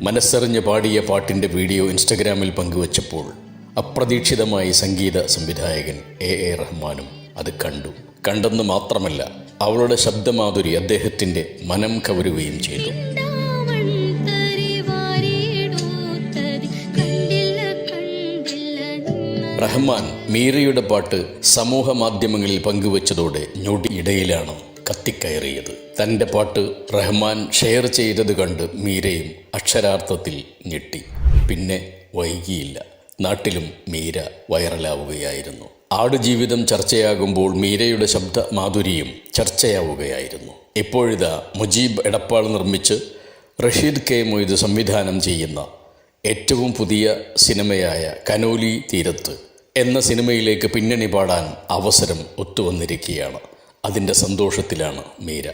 മനസ്സറിഞ്ഞ് പാടിയ പാട്ടിൻ്റെ വീഡിയോ ഇൻസ്റ്റഗ്രാമിൽ പങ്കുവച്ചപ്പോൾ അപ്രതീക്ഷിതമായി സംഗീത സംവിധായകൻ എ റഹ്മാനും അത് കണ്ടെന്ന് മാത്രമല്ല, അവളുടെ ശബ്ദമാധുരി അദ്ദേഹത്തിൻ്റെ മനം കവരുകയും ചെയ്തു. റഹ്മാൻ മീരയുടെ പാട്ട് സമൂഹ മാധ്യമങ്ങളിൽ പങ്കുവച്ചതോടെ ഞൊടിയിടയിലാണ് കത്തിക്കയറിയത്. തൻ്റെ പാട്ട് റഹ്മാൻ ഷെയർ ചെയ്തത് കണ്ട് മീരയും അക്ഷരാർത്ഥത്തിൽ ഞെട്ടി. പിന്നെ വൈകിയില്ല, നാട്ടിലും മീര വൈറലാവുകയായിരുന്നു. ആടുജീവിതം ചർച്ചയാകുമ്പോൾ മീരയുടെ ശബ്ദ മാധുരിയും ചർച്ചയാവുകയായിരുന്നു. ഇപ്പോഴിതാ മുജീബ് എടപ്പാൾ നിർമ്മിച്ച് റഷീദ് കെ മൊയ്ത് സംവിധാനം ചെയ്യുന്ന ഏറ്റവും പുതിയ സിനിമയായ കനോലി തീരത്ത് എന്ന സിനിമയിലേക്ക് പിന്നണി പാടാൻ അവസരം ഒത്തുവന്നിരിക്കുകയാണ്. അതിൻ്റെ സന്തോഷത്തിലാണ് മീര.